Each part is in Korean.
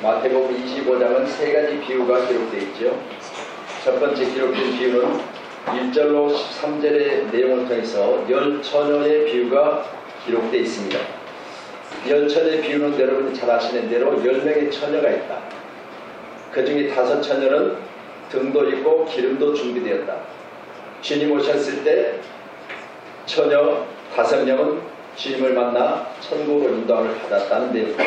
마태복음 25장은 세 가지 비유가 기록되어 있죠. 첫 번째 기록된 비유는 1절로 13절의 내용을 통해서 10처녀의 비유가 기록되어 있습니다. 10처녀의 비유는 여러분이 잘 아시는 대로 10명의 처녀가 있다. 그 중에 5처녀는 등도 있고 기름도 준비되었다. 주님 오셨을 때 처녀 5명은 주님을 만나 천국으로 인도함을 받았다는 내용입니다.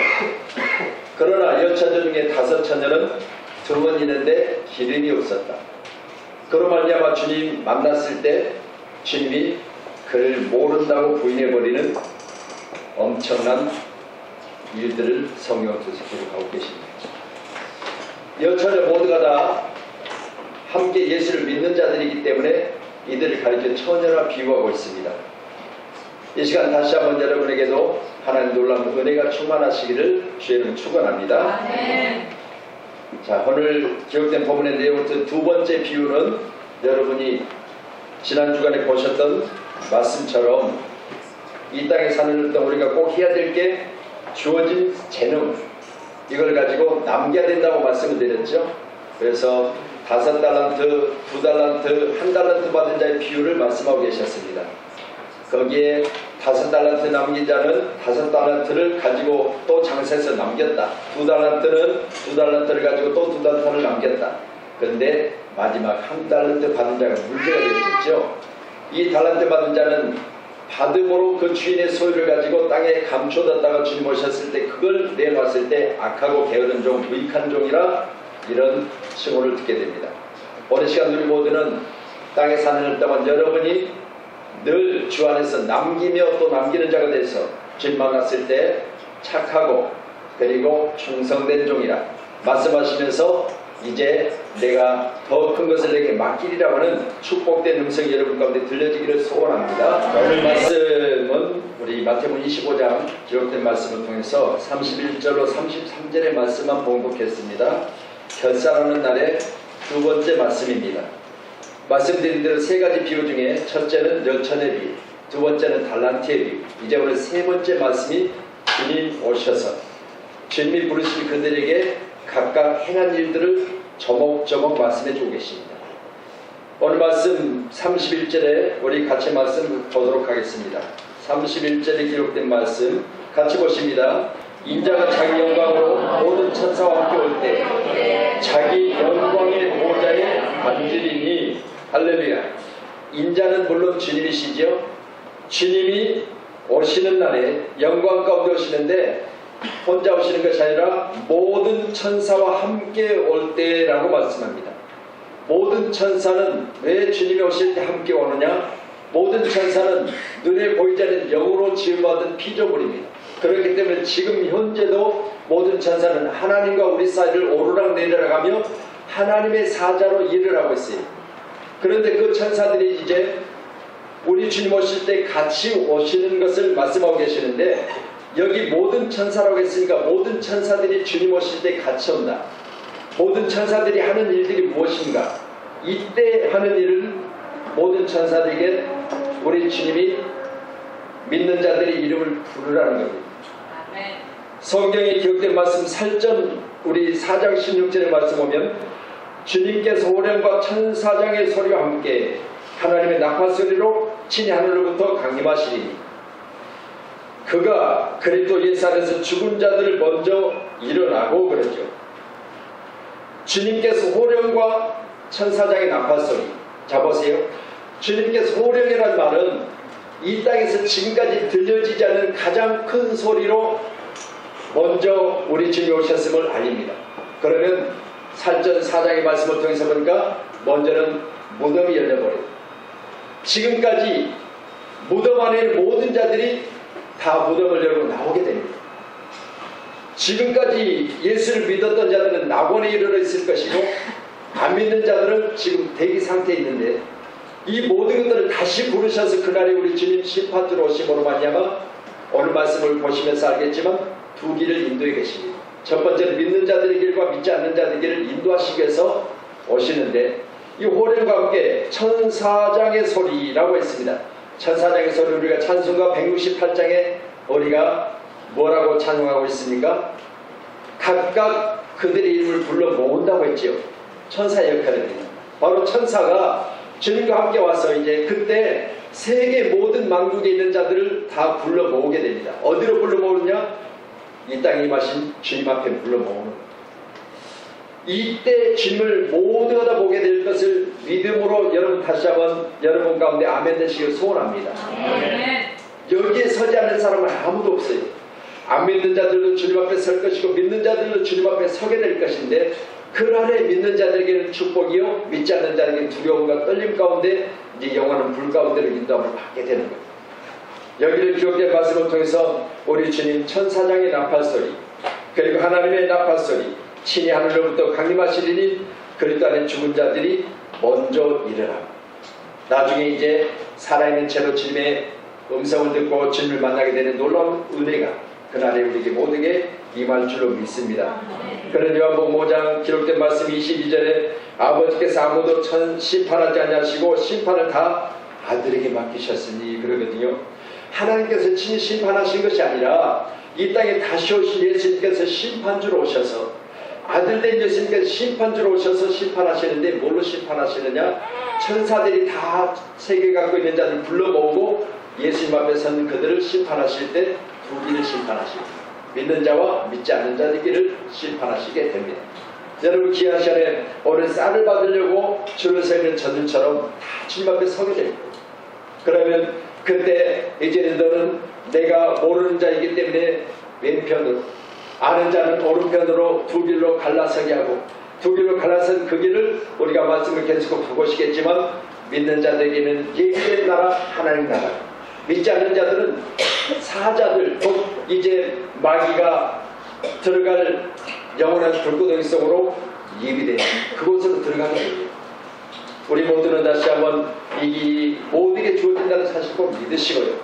그러나 10처녀 중에 5처녀는 등은 있는데 기름이 없었다. 그로 말미암아 주님 만났을 때 주님이 그를 모른다고 부인해버리는 엄청난 일들을 성경을 통해서 기록하고 계십니다. 10처녀 모두가 다 함께 예수를 믿는 자들이기 때문에 이들을 가리켜 처녀라 비유하고 있습니다. 이 시간 다시 한번 여러분에게도 하나님 놀라운 은혜가 충만하시기를 주의 이름으로 축원합니다. 자, 오늘 기록된 본문의 내용 두 번째 비유는 여러분이 지난 주간에 보셨던 말씀처럼 이 땅에 사는 동안 우리가 꼭 해야 될 게 주어진 재능, 이걸 가지고 남겨야 된다고 말씀을 드렸죠. 그래서 5달란트, 2달란트, 1달란트 받은 자의 비유를 말씀하고 계셨습니다. 거기에 5달란트 남긴 자는 5달란트를 가지고 또 장사해서 남겼다. 2달란트는 2달란트를 가지고 또 2달란트를 남겼다. 그런데 마지막 1달란트 받은 자가 문제가 되었죠. 이 달란트 받은 자는 받음으로 그 주인의 소유를 가지고 땅에 감춰뒀다가 주님 오셨을 때 그걸 내놨을 때 악하고 게으른 종, 무익한 종이라 이런 칭호를 듣게 됩니다. 오늘 시간 우리 모두는 땅에 사는 동안 여러분이 늘 주 안에서 남기며 또 남기는 자가 돼서 주님 만났을 때 착하고 그리고 충성된 종이라 말씀하시면서 이제 내가 더 큰 것을 내게 맡기리라고 하는 축복된 음성이 여러분 가운데 들려지기를 소원합니다. 오늘 말씀은 우리 마태복음 25장 기록된 말씀을 통해서 31절로 33절의 말씀만 봉독했습니다. 결산하는 날의 두 번째 말씀입니다. 말씀드린 대로 세 가지 비유 중에 첫째는 10처녀의 비유, 두 번째는 달란트의 비유, 이제 오늘 세 번째 말씀이 주님 오셔서 주님이 부르신 그들에게 각각 행한 일들을 조목조목 말씀해 주고 계십니다. 오늘 말씀 31절에 우리 같이 말씀 보도록 하겠습니다. 31절에 기록된 말씀 같이 보십니다. 인자가 자기 영광으로 모든 천사와 함께 올 때 자기 영광의 보좌에 앉으리니 할렐루야. 인자는 물론 주님이시죠. 주님이 오시는 날에 영광 가운데 오시는데 혼자 오시는 것이 아니라 모든 천사와 함께 올 때라고 말씀합니다. 모든 천사는 왜 주님이 오실 때 함께 오느냐? 모든 천사는 눈에 보이지 않는 영으로 지음받은 피조물입니다. 그렇기 때문에 지금 현재도 모든 천사는 하나님과 우리 사이를 오르락내리락 하며 하나님의 사자로 일을 하고 있어요. 그런데 그 천사들이 이제 우리 주님 오실 때 같이 오시는 것을 말씀하고 계시는데 여기 모든 천사라고 했으니까 모든 천사들이 주님 오실 때 같이 온다. 모든 천사들이 하는 일들이 무엇인가? 이때 하는 일을 모든 천사들에게 우리 주님이 믿는 자들의 이름을 부르라는 겁니다. 성경에 기록된 말씀 살전 우리 4장 16절의 말씀 보면 주님께서 호령과 천사장의 소리와 함께 하나님의 나팔소리로 친히 하늘로부터 강림하시리니 그가 그리스도 예수 안에서 죽은 자들을 먼저 일어나고 그러죠. 주님께서 호령과 천사장의 나팔소리. 자 보세요. 주님께서 호령이라는 말은 이 땅에서 지금까지 들려지지 않은 가장 큰 소리로 먼저 우리 주님이 오셨음을 알립니다. 그러면 살전 4장의 말씀을 통해서 보니까 먼저는 무덤이 열려버려요. 지금까지 무덤 안에 있는 모든 자들이 다 무덤을 열고 나오게 됩니다. 지금까지 예수를 믿었던 자들은 낙원에 이르러 있을 것이고 안 믿는 자들은 지금 대기 상태에 있는데 이 모든 것들을 다시 부르셔서 그날에 우리 주님 심판주로 오심으로 말미암아 오늘 말씀을 보시면서 알겠지만 두 길을 인도해 계십니다. 첫 번째는 믿는 자들의 길과 믿지 않는 자들의 길을 인도하시기 위해서 오시는데 이 호령과 함께 천사장의 소리라고 했습니다. 천사장의 소리 우리가 찬송가 168장에 우리가 뭐라고 찬송하고 있습니까? 각각 그들의 이름을 불러 모은다고 했지요. 천사 역할을 해요. 바로 천사가 주님과 함께 와서 이제 그때 세계 모든 만국에 있는 자들을 다 불러 모으게 됩니다. 어디로 불러 모으느냐? 이 땅에 임하신 주님 앞에 불러 모으는 거예요. 이때 주님을 모두가 다 보게 될 것을 믿음으로 여러분 다시 한번 여러분 가운데 아멘 되시길 소원합니다. 여기에 서지 않는 사람은 아무도 없어요. 안 믿는 자들도 주님 앞에 설 것이고 믿는 자들도 주님 앞에 서게 될 것인데, 그날에 믿는 자들에게는 축복이요 믿지 않는 자에게는 두려움과 떨림 가운데 이제 영원한 불 가운데로 인도함을 받게 되는 거예요. 여기를 기록된 말씀을 통해서 우리 주님 천사장의 나팔소리, 그리고 하나님의 나팔소리, 친히 하늘로부터 강림하시리니 그리스도 안에 죽은 자들이 먼저 일어나 나중에 이제 살아있는 채로 주님의 음성을 듣고 주님을 만나게 되는 놀라운 은혜가 그날에 우리에게 모두에게 임할 줄로 믿습니다. 그런 요한복음 5장 기록된 말씀 22절에 아버지께서 아무도 심판하지 아니하시고 심판을 다 아들에게 맡기셨으니 그러거든요. 하나님께서 친히 심판하신 것이 아니라 이 땅에 다시 오신 예수님께서 심판주로 오셔서, 아들된 예수님께서 심판주로 오셔서 심판하시는데 뭘로 심판하시느냐? 천사들이 다 세계 갖고 있는 자들 불러 모으고 예수님 앞에 선 그들을 심판하실 때 두 길을 심판하십니다. 믿는 자와 믿지 않는 자들끼를 심판하시게 됩니다. 여러분 귀한 시간에 오늘 쌀을 받으려고 줄을 서 있는 저들처럼 다 주님 앞에 서게 될 거예요. 그러면 그때 이제는 너는 내가 모르는 자이기 때문에 왼편으로, 아는 자는 오른편으로 두 길로 갈라서게 하고, 두 길로 갈라선 그 길을 우리가 말씀을 계속 보시겠지만 믿는 자들에게는 예수의 나라, 하나님 나라, 믿지 않는 자들은 사자들, 곧 이제 마귀가 들어갈 영원한 불구덩이 속으로 예비된 그곳으로 들어가게 됩니다. 우리 모두는 다시 한번 이 모두에게 주어진다는 사실 꼭 믿으시고요.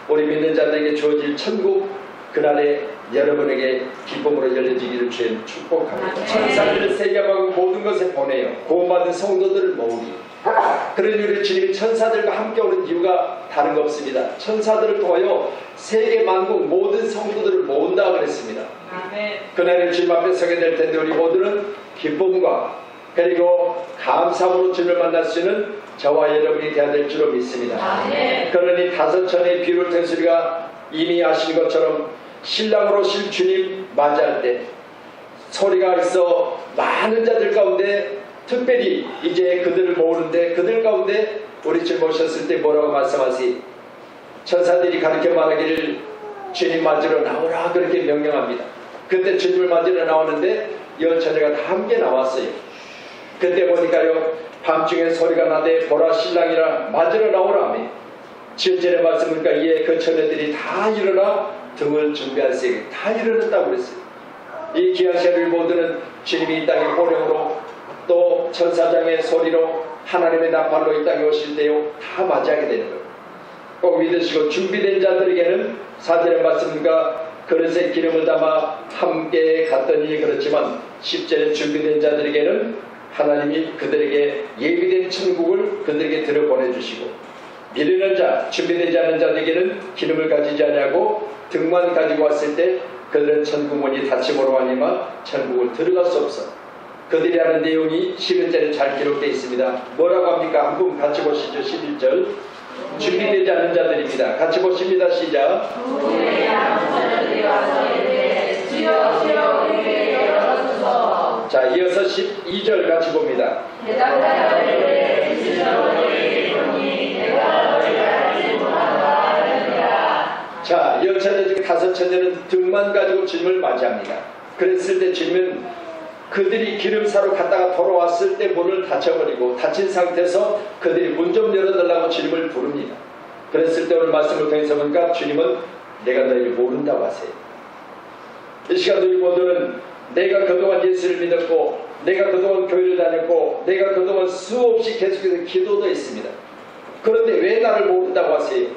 우리 믿는 자들에게 주어질 천국 그날에 여러분에게 기쁨으로 열려지기를 주님 축복합니다. 천사들을 세계하고 모든 것에 보내요. 구원받은 성도들을 모으기. 그러니 우리 주님이 천사들과 함께 오는 이유가 다른 거 없습니다. 천사들을 통하여 세계 만국 모든 성도들을 모은다 그랬습니다. 그날에 주님 앞에 서게 될 텐데 우리 모두는 기쁨과 그리고 감사함으로 주님을 만날 수 있는 저와 여러분이 되어야 될 줄로 믿습니다. 그러니 다섯천의 비유를 통해서 우리가 이미 아시는 것처럼 신랑으로 오실 주님 맞이할 때 소리가 있어 많은 자들 가운데 특별히 이제 그들을 모으는데, 그들 가운데 우리 주님 오셨을 때 뭐라고 말씀하세요? 천사들이 가르쳐 말하기를 주님 맞으러 나오라 그렇게 명령합니다. 그때 주님을 맞으러 나오는데 열처녀가 다 함께 나왔어요. 그때 보니까요 밤중에 소리가 나되 보라 신랑이라 맞으러 나오라 하며 7절의 말씀이니까 이에 그 처녀들이 다 일어나 등을 준비할세 다 일어났다고 그랬어요. 이 귀한 시간을 모두는 주님이 이 땅의 호령으로 또 천사장의 소리로 하나님의 나팔로 이 땅에 오실 때요 다 맞이하게 되는 거예요. 꼭 믿으시고 준비된 자들에게는 4절의 말씀과 그릇에 기름을 담아 함께 갔더니 그렇지만 10절에 준비된 자들에게는 하나님이 그들에게 예비된 천국을 그들에게 들어보내주시고, 미루는 자, 준비되지 않은 자들에게는 기름을 가지지 아니하고 등만 가지고 왔을 때 그들은 천국 문이 닫힘으로 하니마 천국을 들어갈 수 없어. 그들이 하는 내용이 11절에 잘 기록되어 있습니다. 뭐라고 합니까? 한 분 같이 보시죠. 11절. 준비되지 않는 자들입니다. 같이 보십니다. 시작. 자, 이어서 12절 같이 봅니다. 자, 열처녀 중 다섯 처녀는 등만 가지고 주님을 맞이합니다. 그랬을 때 주님은 그들이 기름 사러 갔다가 돌아왔을 때 문을 닫혀버리고 닫힌 상태에서 그들이 문 좀 열어달라고 주님을 부릅니다. 그랬을 때 오늘 말씀을 통해서 보니까 주님은 내가 너희를 모른다고 하세요. 이 시간 우리 모두는 내가 그동안 예수를 믿었고, 내가 그동안 교회를 다녔고, 내가 그동안 수없이 계속해서 기도도 했습니다. 그런데 왜 나를 모른다고 하세요?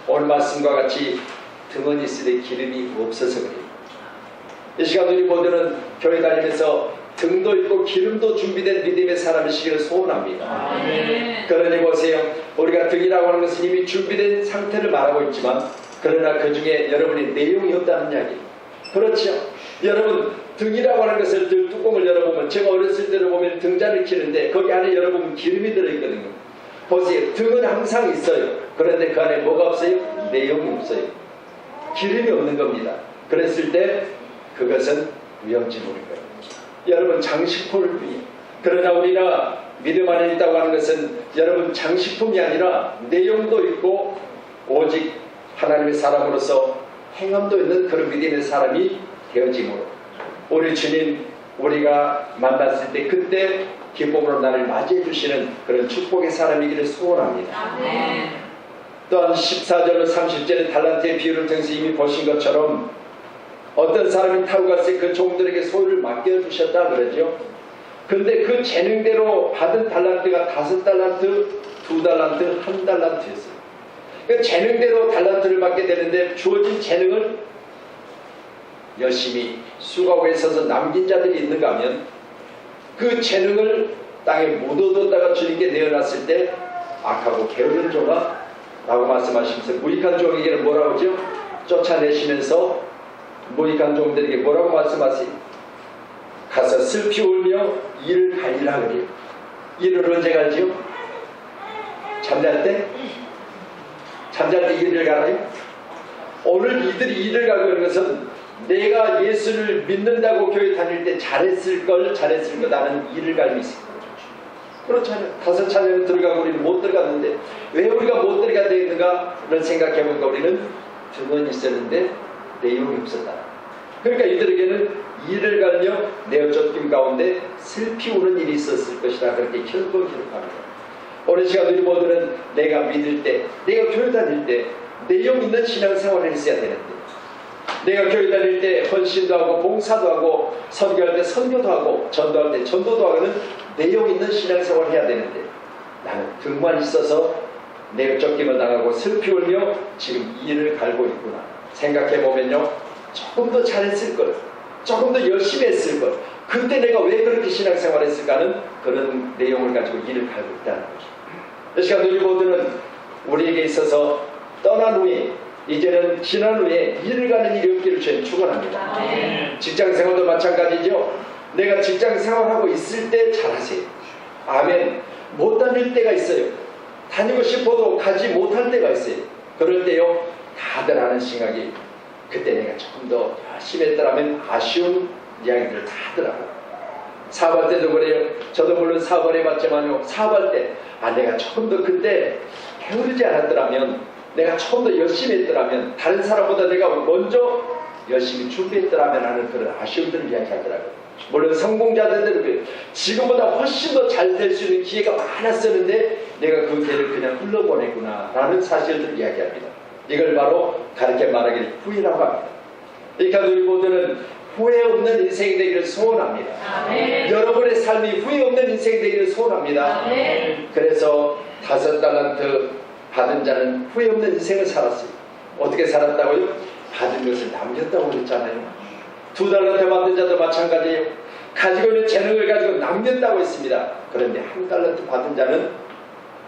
오늘 말씀과 같이 등은 있으되 기름이 없어서 그래요. 이 시간 우리 모두는 교회 다니면서 등도 있고 기름도 준비된 믿음의 사람이시기를 소원합니다. 그러니 보세요. 우리가 등이라고 하는 것은 이미 준비된 상태를 말하고 있지만, 그러나 그 중에 여러분이 내용이 없다는 이야기. 그렇죠. 여러분 등이라고 하는 것을 등 뚜껑을 열어보면, 제가 어렸을 때로 보면 등잔을 키는데 거기 안에 열어보면 기름이 들어있거든요. 보세요. 등은 항상 있어요. 그런데 그 안에 뭐가 없어요? 내용이 없어요. 기름이 없는 겁니다. 그랬을 때 그것은 위험지물인 거예요. 여러분, 장식품을 그러나 우리가 믿음 안에 있다고 하는 것은 여러분 장식품이 아니라 내용도 있고 오직 하나님의 사람으로서 행함도 있는 그런 믿음의 사람이 되어짐으로 우리 주님 우리가 만났을 때 그때 기쁨으로 나를 맞이해 주시는 그런 축복의 사람이기를 소원합니다. 또한 14절로 30절의 달란트의 비유를 통해서 이미 보신 것처럼 어떤 사람이 타고 갔을 때 그 종들에게 소유를 맡겨주셨다 그러죠. 그런데 그 재능대로 받은 달란트가 5달란트, 2달란트, 1달란트였어요. 그 재능대로 달란트를 받게 되는데 주어진 재능을 열심히 수고하고 있어서 남긴 자들이 있는가 하면 그 재능을 땅에 묻어뒀다가 주님께 내어놨을 때 악하고 게으른 종아 라고 말씀하시면서 무익한 종에게는 뭐라고 하죠? 쫓아내시면서 무익한 종들에게 뭐라고 말씀하세요? 가서 슬피 울며 일을 갈리라 그래요. 일을 언제 갈지요? 잠잘 때? 잠잘 때 일을 갈아요? 오늘 이들이 일을 가고 있는 것은 내가 예수를 믿는다고 교회 다닐 때 잘했을 것 나는 일을 갈미 있습니다. 그렇잖아요. 5차례는 들어가고 우리는 못 들어갔는데 왜 우리가 못 들어가야 되는가를 생각해보니까 우리는 등은 있었는데 내용이 없었다. 그러니까 이들에게는 이를 갈며 내어 쫓김 가운데 슬피 우는 일이 있었을 것이다. 그렇게 결국 기록합니다. 오늘 시간 우리 모두는 내가 믿을 때, 내가 교회 다닐 때 내용 있는 신앙생활을 했어야 되는데, 내가 교회 다닐 때 헌신도 하고 봉사도 하고 선교할 때 선교도 하고 전도할 때 전도도 하는 내용 있는 신앙생활을 해야 되는데 나는 등만 있어서 내어 쫓김을 당하고 슬피 울며 지금 이를 갈고 있구나. 생각해보면요, 조금 더 잘했을 걸, 조금 더 열심히 했을 걸, 그때 내가 왜 그렇게 신앙생활을 했을까는 그런 내용을 가지고 일을 갈고 있다는 거죠. 이 시간 우리 모두는 우리에게 있어서 떠난 후에 이제는 지난 후에 일을 가는 일이 없기를 저희는 축원합니다. 직장생활도 마찬가지죠. 내가 직장생활하고 있을 때 잘하세요. 아멘. 못 다닐 때가 있어요. 다니고 싶어도 가지 못할 때가 있어요. 그럴 때요, 다들 하는 생각이 그때 내가 조금 더 열심히 했더라면 아쉬운 이야기들을 다 하더라고요. 사업할 때도 그래요. 저도 물론 사업을 해봤지만요, 사업할 때 내가 조금 더 그때 게으르지 않았더라면, 내가 조금 더 열심히 했더라면, 다른 사람보다 내가 먼저 열심히 준비했더라면 하는 그런 아쉬움들을 이야기하더라고요. 물론 성공자들은 지금보다 훨씬 더 잘 될 수 있는 기회가 많았었는데 내가 그 기회를 그냥 흘러보냈구나 라는 사실들을 이야기합니다. 이걸 바로 가르쳐 말하기를 후회라고 합니다. 그러니까 우리 모두는 후회 없는 인생이 되기를 소원합니다. 아멘. 여러분의 삶이 후회 없는 인생이 되기를 소원합니다. 아멘. 그래서 5달란트 받은 자는 후회 없는 인생을 살았어요. 어떻게 살았다고요? 받은 것을 남겼다고 그랬잖아요. 2달란트 받은 자도 마찬가지예요. 가지고 있는 재능을 가지고 남겼다고 했습니다. 그런데 1달란트 받은 자는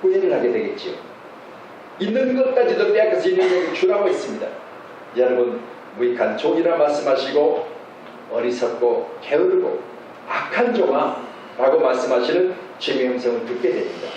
후회를 하게 되겠지요. 있는 것까지도 빼앗겨서 있는 것을 주라고 했습니다. 여러분, 무익한 종이라 말씀하시고 어리석고 게으르고 악한 종아 라고 말씀하시는 주님의 음성을 듣게 됩니다.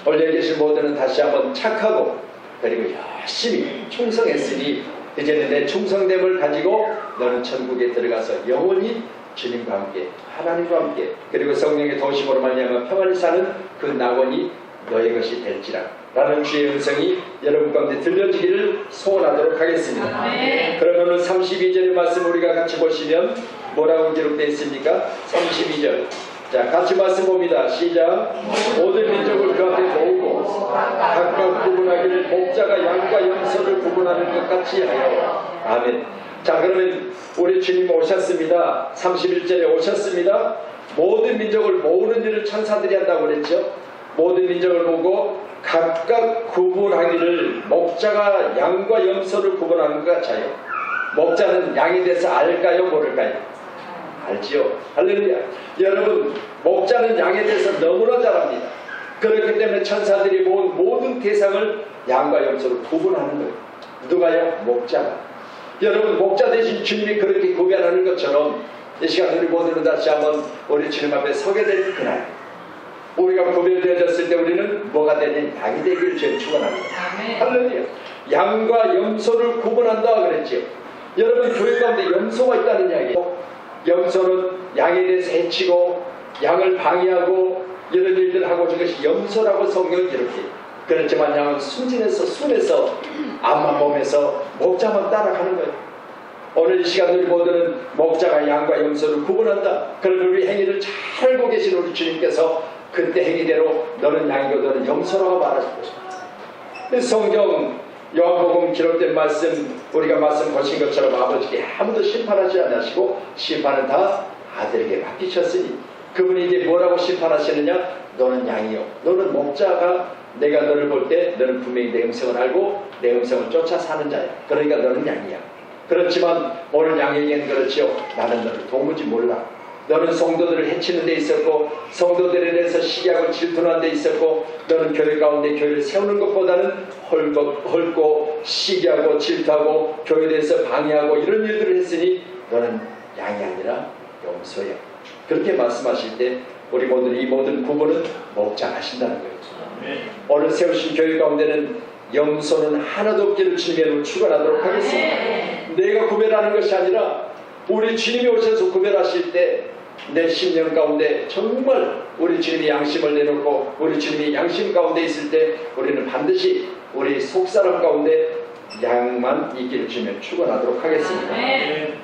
오늘 여기 계신 모두는 다시 한번 착하고 그리고 열심히 충성했으니 이제는 내 충성됨을 가지고 너는 천국에 들어가서 영원히 주님과 함께 하나님과 함께 그리고 성령의 도심으로 말미암아 평안히 사는 그 낙원이 너의 것이 될지라 라는 주의 음성이 여러분 가운데 들려지기를 소원하도록 하겠습니다. 네. 그럼 오늘 32절의 말씀 우리가 같이 보시면 뭐라고 기록되어 있습니까? 32절. 자, 같이 말씀 봅니다. 시작. 모든 민족을 그 앞에 모으고 각각 구분하기를 목자가 양과 염소를 구분하는 것 같이 하여. 아멘. 자, 그러면 우리 주님 오셨습니다. 31절에 오셨습니다. 모든 민족을 모으는 일을 천사들이 한다고 그랬죠. 모든 민족을 모으고 각각 구분하기를 목자가 양과 염소를 구분하는 것 같이 하여. 목자는 양에 대해서 알까요? 모를까요? 알지요. 할렐루야. 여러분, 목자는 양에 대해서 너무나 잘 압니다. 그렇기 때문에 천사들이 모은 모든 대상을 양과 염소로 구분하는 거예요. 누가요? 목자가. 여러분, 목자 대신 주님이 그렇게 구별하는 것처럼 이 시간 우리 모두는 다시 한번 우리 주님 앞에 서게 될 그날, 우리가 구별되어졌을 때 우리는 뭐가 되는 양이 되기를 주님 축원합니다. 할렐루야. 양과 염소를 구분한다 그랬지요. 여러분, 교회 가운데 염소가 있다는 이야기예요. 염소는 양에 대해서 해치고 양을 방해하고 이런 일들을 하고 있는 것이 염소라고 성경은 기록해요. 그렇지만 양은 순해서 앞만 보면서 목자만 따라가는 거예요. 오늘 이 시간 우리 모두는 목자가 양과 염소를 구분한다. 그런 우리 행위를 잘 알고 계신 우리 주님께서 그때 행위대로 너는 양이고 너는 염소라고 말하실 것입니다. 성경 요한복음 기록된 말씀, 우리가 말씀 보신 것처럼 아버지께 아무도 심판하지 않으시고 심판은 다 아들에게 맡기셨으니, 그분이 이제 뭐라고 심판하시느냐? 너는 양이요, 너는 목자가 내가 너를 볼 때 너는 분명히 내 음성을 알고 내 음성을 쫓아 사는 자야. 그러니까 너는 양이야. 그렇지만 오늘 양에게는 그렇지요. 나는 너를 도무지 몰라. 너는 성도들을 해치는 데 있었고 성도들에 대해서 시기하고 질투하는 데 있었고, 너는 교회 가운데 교회를 세우는 것보다는 헐고 시기하고 질투하고 교회에 대해서 방해하고 이런 일들을 했으니 너는 양이 아니라 염소야. 그렇게 말씀하실 때 우리 모두 이 모든 구분은 목자 하신다는 거예요. 오늘 세우신 교회 가운데는 염소는 하나도 없기를 주님의 축원하도록 하겠습니다. 내가 구별하는 것이 아니라 우리 주님이 오셔서 구별하실 때 내 심령 가운데 정말 우리 주님이 양심을 내놓고 우리 주님이 양심 가운데 있을 때 우리는 반드시 우리 속사람 가운데 양만 있기를 주님의 축원하도록 하겠습니다.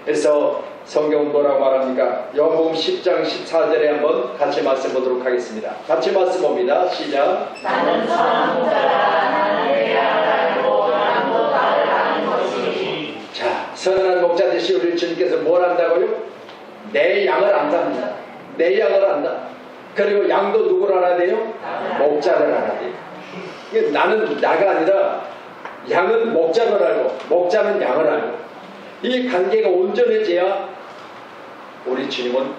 그래서 성경은 뭐라고 말합니까? 요한복음 10장 14절에 한번 같이 말씀 보도록 하겠습니다. 같이 말씀 봅니다. 시작. 나는 선한 목자라. 나는 내 양을 알고 양도 나를 아는 것이니. 자, 선한 목자 되신 우리 주님께서 뭘 안다고요? 내 양을 안답니다. 내 양을 안다. 그리고 양도 누구를 알아야 돼요? 목자를 알아야 돼요. 나는 나가 아니라 양은 목자를 알고 목자는 양을 알고, 이 관계가 온전해져야 우리 주님은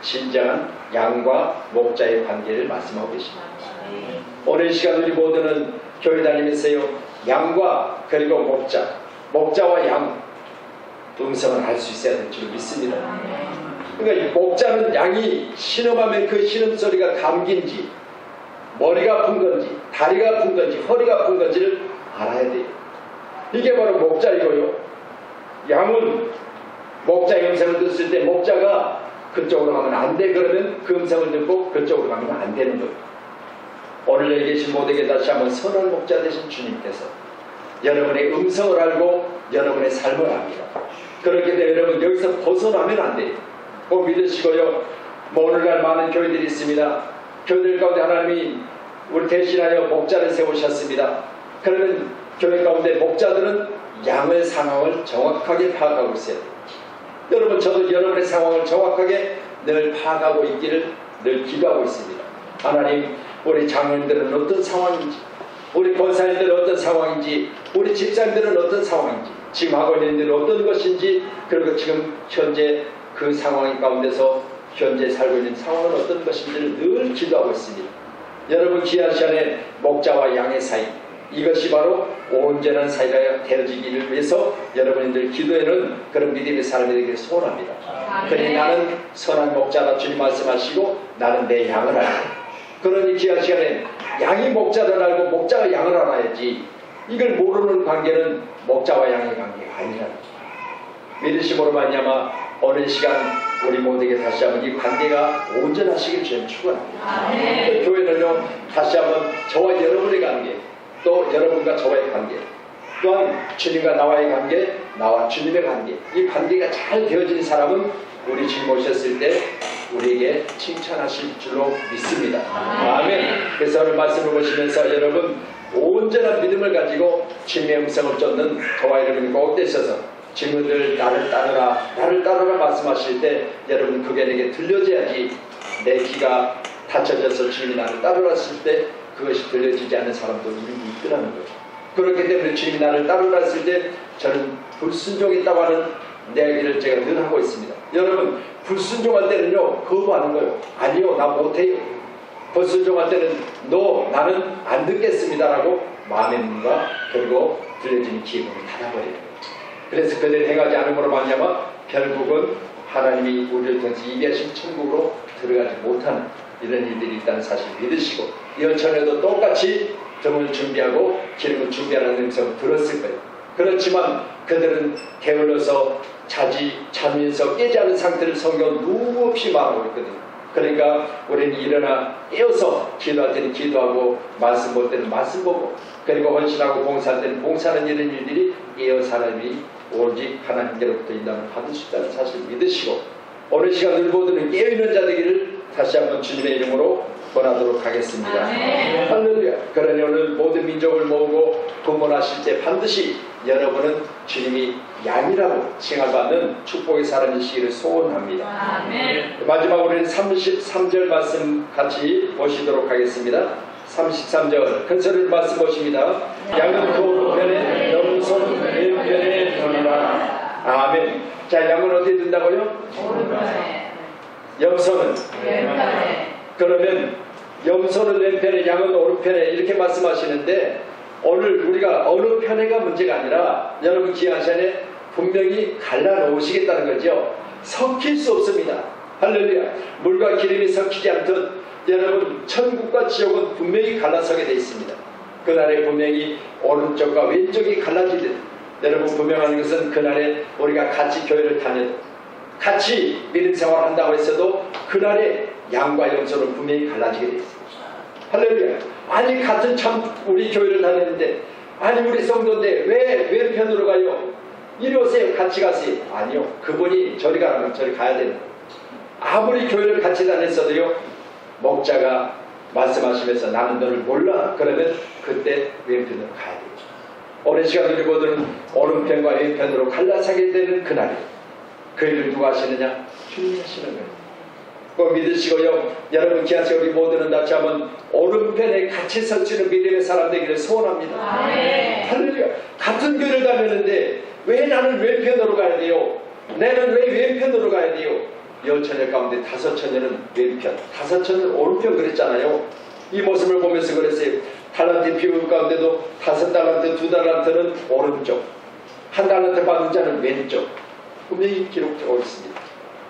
진정한 양과 목자의 관계를 말씀하고 계십니다. 오늘 시간 우리 모두는 교회 다니면서요, 양과 그리고 목자와 양 음성을 알 수 있어야 될 줄 믿습니다. 그러니까 이 목자는 양이 신음하면 그 신음소리가 감기인지 머리가 아픈 건지 다리가 아픈 건지 허리가 아픈 건지를 알아야 돼요. 이게 바로 목자이고요. 양은 목자의 음성을 듣을 때 목자가 그쪽으로 가면 안 돼 그러면 그 음성을 듣고 그쪽으로 가면 안 되는 거예요. 오늘 여기 계신 모두에게 다시 한번 선한 목자 되신 주님께서 여러분의 음성을 알고 여러분의 삶을 압니다. 그렇기 때문에 여러분 여기서 벗어나면 안 돼요. 꼭 믿으시고요. 오늘날 많은 교회들이 있습니다. 교회들 가운데 하나님이 우리 대신하여 목자를 세우셨습니다. 그러면 교회 가운데 목자들은 양의 상황을 정확하게 파악하고 있어요. 여러분, 저도 여러분의 상황을 정확하게 늘 파악하고 있기를 늘 기도하고 있습니다. 하나님, 우리 장로님들은 어떤 상황인지, 우리 권사님들은 어떤 상황인지, 우리 집사님들은 어떤 상황인지, 지금 하고 있는 일은 어떤 것인지, 그리고 지금 현재 그 상황 가운데서 현재 살고 있는 상황은 어떤 것인지를 늘 기도하고 있습니다. 여러분, 귀한 시간에 목자와 양의 사이, 이것이 바로 온전한 사이가 되어지기를 위해서 여러분들 기도에는 그런 믿음의 사람이 되기를 소원합니다. 그러니 나는 선한 목자라 주님 말씀하시고 나는 내 양을 알고, 그러니 귀한 시간에 양이 목자를 알고 목자가 양을 알아야지, 이걸 모르는 관계는 목자와 양의 관계가 아니라는 거죠. 믿으심으로 말미암아 오늘 시간 우리 모두에게 다시 한번 이 관계가 온전하시길 주님 축원합니다. 교회는요, 다시 한번 저와 여러분의 관계, 또 여러분과 저와의 관계, 또한 주님과 나와의 관계, 나와 주님의 관계, 이 관계가 잘 되어진 사람은 우리 주님 오셨을 때 우리에게 칭찬하실 줄로 믿습니다. 아멘. 그래서 오늘 말씀을 보시면서 여러분 온전한 믿음을 가지고 주님의 음성을 쫓는 저와 여러분이 꼭 되셔서 주님들 나를 따르라 말씀하실 때 여러분 그게 내게 들려져야지, 내 귀가 닫혀져서 주님이 나를 따르라 했을 때 그것이 들려지지 않는 사람도 이미 있더라는 거죠. 그렇기 때문에 주님이 나를 따르라 했을 때 저는 불순종했다고 하는 이야기를 제가 늘 하고 있습니다. 여러분, 불순종할 때는요 거부하는 거예요. 아니요, 나 못해요. 불순종할 때는 나는 안 듣겠습니다라고 마음의 문과 그리고 들려지는 기분을 닫아버리는 거예요. 그래서 그대로 행하지 않음으로 말미암아 결국은 하나님이 우리를 통해서 예비하신 천국으로 들어가지 못하는 이런 일들이 있다는 사실 믿으시고 연천에도 똑같이 등을 준비하고 기름을 준비하라는 음성을 들었을 거예요. 그렇지만 그들은 게을러서 자면서 깨지 않은 상태를 성경 누구 없이 말하고 있거든요. 그러니까 우리는 일어나 깨어서 기도할 때는 기도하고 말씀 볼 때는 말씀 보고 그리고 헌신하고 봉사할 때는 봉사하는 이런 일들이 깨어 사람이 오직 하나님께로부터 인도를 받을 수 있다는 사실을 믿으시고 오늘 시간 우리 모두는 깨어있는 자 되기를 다시 한번 주님의 이름으로 권하도록 하겠습니다. 할렐루야. 그러니 오늘 모든 민족을 모으고 구원하실 때 반드시 여러분은 주님이 양이라고 칭함받는 축복의 사람이시기를 소원합니다. 아멘. 마지막으로는 33절 말씀 같이 보시도록 하겠습니다. 33절 큰 소리로 말씀 보십니다. 양은 그 오른편에 염소는 왼편에 두니라. 아멘. 자, 양은 어디에 둔다고요? 오른편에. 염소는 왼편에. 그러면 염소는 왼편에 양은 오른편에 이렇게 말씀하시는데 오늘 우리가 어느 편에가 문제가 아니라 여러분 기한 시간에 분명히 갈라놓으시겠다는 거죠. 섞일 수 없습니다. 할렐루야. 물과 기름이 섞이지 않듯 여러분 천국과 지옥은 분명히 갈라서게 되어 있습니다. 그날에 분명히 오른쪽과 왼쪽이 갈라지듯 여러분 분명한 것은 그날에 우리가 같이 교회를 다녀도 같이 믿음 생활을 한다고 했어도 그날에 양과 염소는 분명히 갈라지게 되어 있습니다. 할렐루야. 아니 같은 참 우리 교회를 다녔는데 아니 우리 성도인데 왜 왼편으로 가요? 이리 오세요. 같이 가세요. 아니요. 그분이 저리 가라면 저리 가야 되는 거예요. 아무리 교회를 같이 다녔어도요. 목자가 말씀하시면서 나는 너를 몰라. 그러면 그때 왼편으로 가야 돼요. 오늘 시간 우리 모두는 오른편과 왼편으로 갈라서게 되는 그날이에요. 그 일을 누가 하시느냐? 주님이 하시는 거예요. 꼭 믿으시고요. 여러분 기하세 우리 모두는 다시 한번 오른편에 같이 설 수 있는 믿음의 사람 되기를 소원합니다. 할렐루야. 같은 교회를 다녔는데 왜 나는 왼편으로 가야 돼요? 나는 왜 왼편으로 가야 돼요? 10처녀 가운데 5처녀는 왼편, 5처녀는 오른편 그랬잖아요. 이 모습을 보면서 그랬어요. 달란트 비율 가운데도 5달란트, 2달란트는 오른쪽, 1달란트 받은 자는 왼쪽. 분명히 기록되어 있습니다.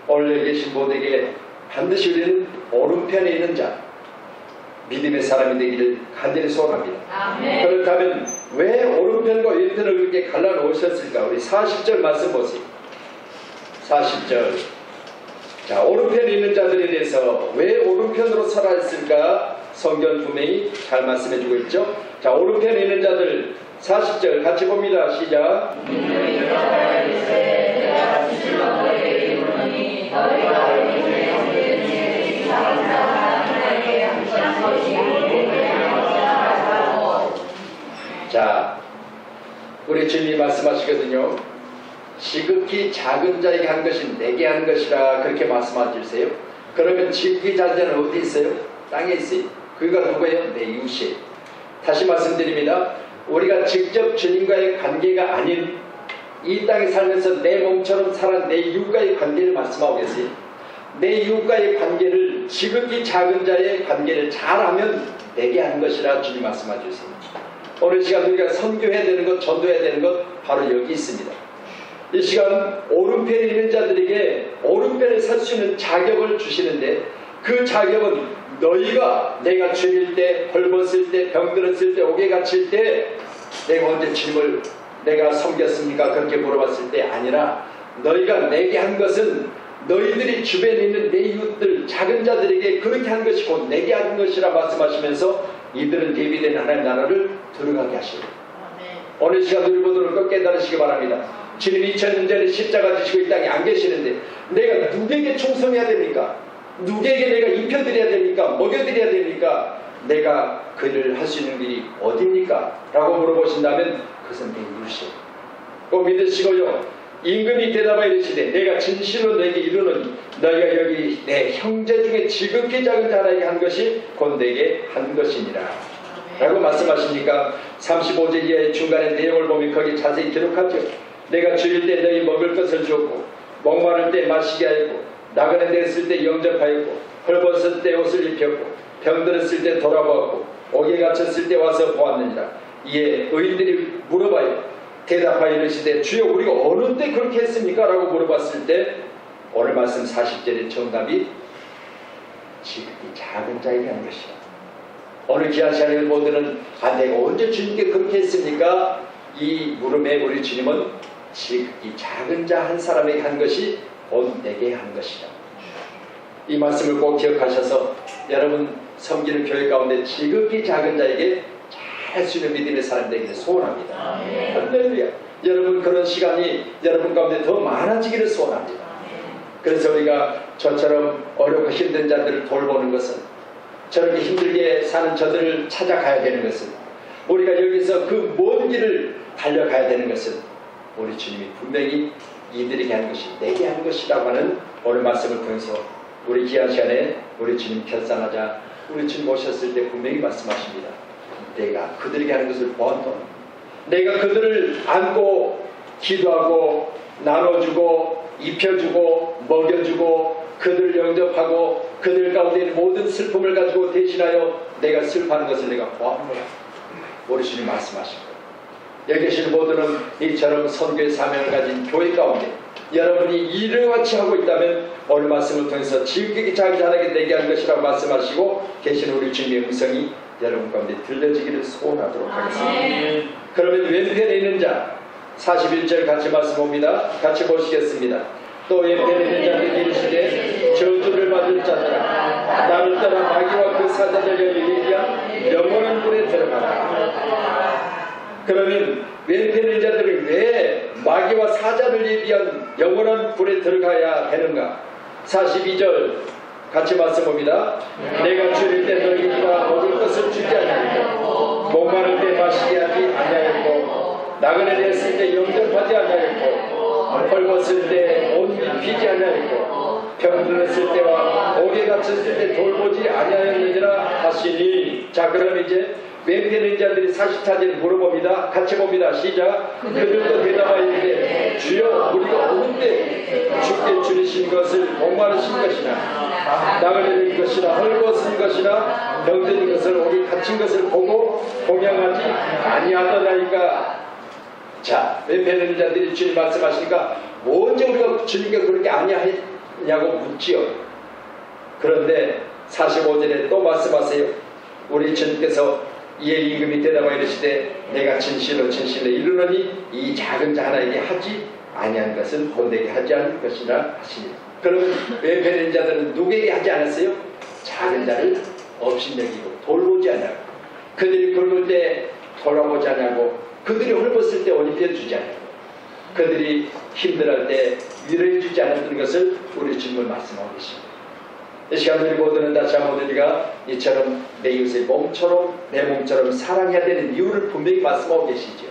오늘 여기 계신 모두에게 반드시 우리는 오른편에 있는 자, 믿음의 사람이 되기를 간절히 소원합니다. 아멘. 그렇다면 왜 오른편과 왼편을 그렇게 갈라놓으셨을까? 우리 40절 말씀 보세요. 40절. 자, 오른편에 있는 자들에 대해서 왜 오른편으로 서라 했을까? 성경 분명히 잘 말씀해주고 있죠. 자, 오른편에 있는 자들 40절 같이 봅니다. 시작. 자, 우리 주님이 말씀하시거든요. 지극히 작은 자에게 한 것이 내게 한 것이라 그렇게 말씀하시세요. 그러면 지극히 작은 자는 어디 있어요? 땅에 있어요. 그가 누구예요? 내 이웃이에요. 다시 말씀드립니다. 우리가 직접 주님과의 관계가 아닌 이 땅에 살면서 내 몸처럼 살아 내 이웃과의 관계를 말씀하고 계세요. 내 이웃과의 관계를 지극히 작은 자의 관계를 잘하면 내게 한 것이라 주님 말씀해 주세요. 오늘 시간 우리가 선교해야 되는 것, 전도해야 되는 것 바로 여기 있습니다. 이 시간 오른편에 있는 자들에게 오른편에 설 수 있는 자격을 주시는데 그 자격은 너희가 내가 죽일 때, 벌벗을 때, 병들었을 때, 옥에 갇힐 때 내가 언제 주님을 내가 섬겼습니까? 그렇게 물어봤을 때 아니라 너희가 내게 한 것은 너희들이 주변에 있는 내 이웃들 작은 자들에게 그렇게 한 것이 곧 내게 한 것이라 말씀하시면서 이들은 예비된 하나님의 나라를 들어가게 하시고 오늘 시간 우리 모두를 꼭 깨달으시기 바랍니다. 주님 2000년 전에 십자가 지시고 이 땅에 안 계시는데 내가 누구에게 충성해야 됩니까? 누구에게 내가 입혀드려야 됩니까? 먹여드려야 됩니까? 내가 그 일을 할 수 있는 길이 어디입니까? 라고 물어보신다면 그것은 내 이웃이에요. 꼭 믿으시고요. 임금이 대답하여 이르시되 내가 진실로 너에게 이르노니 너희가 여기 내 형제 중에 지극히 작은 자에게 한 것이 곧 내게 한 것이니라 라고 말씀하시니까 35절 이하의 중간의 내용을 보면 거기 자세히 기록하죠. 내가 죽일 때 너희 먹을 것을 주었고 목마를 때 마시게 하였고 나그네 되었을 때 영접하였고 헐벗을 때 옷을 입혔고 병들었을 때 돌아보았고 옥에 갇혔을 때 와서 보았느니라. 이에 의인들이 물어봐요. 대답하여 이르시되 주여 우리가 어느 때 그렇게 했습니까? 라고 물어봤을 때 오늘 말씀 40절의 정답이 지극히 작은 자에게 한 것이다. 오늘 귀한 시간에 모두는 내가 언제 주님께 그렇게 했습니까? 이 물음에 우리 주님은 지극히 작은 자 한 사람에게 한 것이 곧 내게 한 것이다. 이 말씀을 꼭 기억하셔서 여러분 섬기는 교회 가운데 지극히 작은 자에게 잘 수 있는 믿음의 사람 되기를 소원합니다. 할렐루야. 여러분 그런 시간이 여러분 가운데 더 많아지기를 소원합니다. 그래서 우리가 저처럼 어렵고 힘든 자들을 돌보는 것은, 저렇게 힘들게 사는 저들을 찾아가야 되는 것은, 우리가 여기서 그 먼 길을 달려가야 되는 것은 우리 주님이 분명히 이들에게 한 것이 내게 한 것이라고 하는 오늘 말씀을 통해서 우리 귀한 시간에 우리 주님 결산하자. 우리 주님 오셨을 때 분명히 말씀하십니다. 내가 그들에게 하는 것을 보았던, 내가 그들을 안고 기도하고 나눠주고 입혀주고 먹여주고 그들을 영접하고 그들 가운데 있는 모든 슬픔을 가지고 대신하여 내가 슬퍼하는 것을 내가 보았노라. 우리 주님 말씀하십니다. 여기 계시는 모두는 이처럼 선교의 사명을 가진 교회 가운데 여러분이 이를 같이 하고 있다면 오늘 말씀을 통해서 지극히 작은 자에게 내게 한 것이라고 말씀하시고 계시는 우리 주님의 음성이 여러분 가운데 들려지기를 소원하도록 하겠습니다. 그러면 왼편에 있는 자 41절 같이 말씀 봅니다. 같이 보시겠습니다. 또 왼편에 있는 자들이 이르시되 저주를 받을 자들아 나를 따라 마귀와 그 사자들을 얘기한 영원한 불에 들어가라. 그러면 왼편에 있는 자들은 왜 마귀와 사자를 예비한 영원한 불에 들어가야 되는가? 42절 같이 말씀 봅니다. 내가 줄일 때 너희가 먹을 것을 주지 아니하였고 목마를 때 마시게 하지 아니하였고 나그네 됐을 때 영접하지 아니하였고 헐벗을 때 옷 입히지 아니하였고 병들었을 때와 옥에 갇혔을 때 돌보지 아니하였느니라 하시니. 자, 그럼 이제 왼편의 자들이 44절 물어봅니다. 같이 봅니다. 시작. 그들도 대답하여 이르되 주여 우리가 오는데 주께 줄이신 것을 목마르신 것이나 나그네인 것이나 헐벗은 것이나 병든 것을 우리 갇힌 것을 보고 동양하지 아니하더라니까. 자, 왼편의 자들이 주님 말씀하시니까 언제 우리가 주님께 그렇게 아니하냐고 묻지요. 그런데 45절에 또 말씀하세요. 우리 주님께서 이에 임금이 대답하여 이르시되 내가 진실로 진실로 이르노니 이 작은 자 하나에게 하지 아니한 것은 곧 내게 하지 않을 것이라 하시니. 그러면 왼편의 자들은 누구에게 하지 않았어요? 작은 자를 업신여기고 돌보지 않냐고, 그들이 굶을 때 돌아보지 않냐고, 그들이 헐벗을 때 옷 입혀주지 않냐고, 그들이 힘들할 때 위로해주지 않았던 것을 우리 주님은 말씀하고 계십니다. 이 시간 우리 모두는 다시 한번 우리가 이처럼 내 이웃의 몸처럼 내 몸처럼 사랑해야 되는 이유를 분명히 말씀하고 계시죠.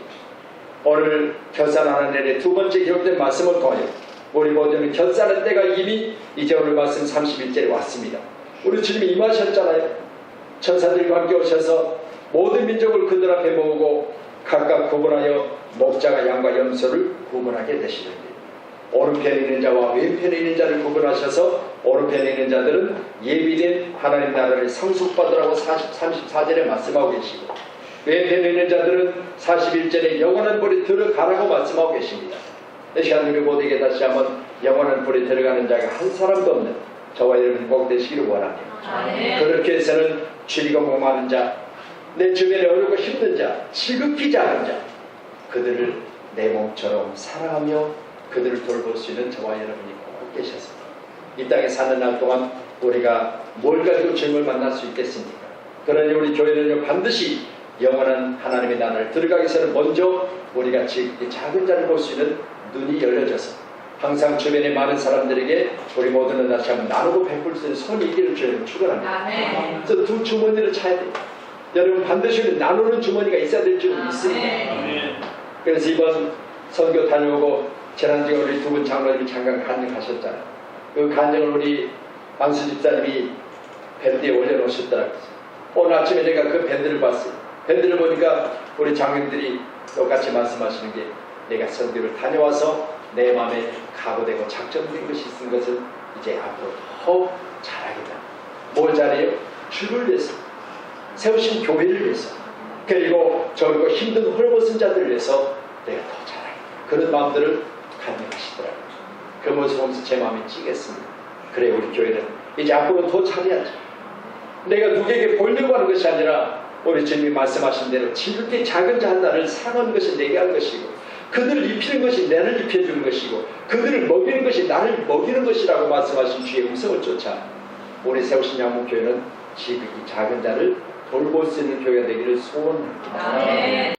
오늘 결산하는 날의 두 번째 기록된 말씀을 통하여 우리 모두는 결산할 때가 이미 이제 오늘 말씀 31절에 왔습니다. 우리 주님이 임하셨잖아요. 천사들과 함께 오셔서 모든 민족을 그들 앞에 모으고 각각 구분하여 목자가 양과 염소를 구분하게 되시는데, 오른편에 있는 자와 왼편에 있는 자를 구분하셔서 오른편에 있는 자들은 예비된 하나님 나라를 상속받으라고 34절에 말씀하고 계시고, 왼편에 있는 자들은 41절에 영원한 불에 들어가라고 말씀하고 계십니다. 이 시간 우리 모두에게 다시 한번 영원한 불에 들어가는 자가 한 사람도 없는 저와 여러분이 복 되시기를 원합니다. 그렇게 해서는 죄가 목마른 자, 내 주변에 어렵고 힘든 자, 지극히 작은 자, 그들을 내 몸처럼 사랑하며 그들을 돌볼 수 있는 저와 여러분이 꼭 계셨습니다. 이 땅에 사는 날 동안 우리가 뭘 가지고 주님을 만날 수 있겠습니까? 그러니 우리 교회는요, 반드시 영원한 하나님의 나라를 들어가기 전에 먼저 우리가 지극히 작은 자를 볼 수 있는 눈이 열려져서 항상 주변에 많은 사람들에게 우리 모두는 다시 한번 나누고 베풀 수 있는 손이 있기를 주님은 축원합니다. 그래서 두 주머니를 차야 돼요. 여러분 반드시 나누는 주머니가 있어야 될 줄은 믿습니다. 그래서 이번 선교 다녀오고 지난주에 우리 두 분 장로님이 잠깐 간증하셨잖아요. 그 간증을 우리 안수 집사님이 밴드에 올려놓으셨더라고요. 오늘 아침에 내가 그 밴드를 봤어요. 밴드를 보니까 우리 장로님들이 똑같이 말씀하시는 게, 내가 선교를 다녀와서 내 마음에 각오되고 작정된 것이 있은 것을 이제 앞으로 더 잘하겠다. 뭘 잘해요? 주를 위해서, 세우신 교회를 위해서, 그리고 저리고 힘든 헐벗은 자들을 위해서 내가 더 잘하겠다. 그런 마음들을 간증하시더라고요. 그 모습 보면서 제 마음이 찌겠습니다. 그래, 우리 교회는 이제 앞으로 더 잘해야죠. 내가 누구에게 보려고 하는 것이 아니라 우리 주님이 말씀하신 대로 지극히 작은 자 하나를 사는 것이 내게 할 것이고, 그들을 입히는 것이 나를 입혀주는 것이고, 그들을 먹이는 것이 나를 먹이는 것이라고 말씀하신 주의 음성을 쫓아 우리 세우신 양목교회는 지극히 작은 자를 돌볼 수 있는 교회가 되기를 소원합니다. 아멘.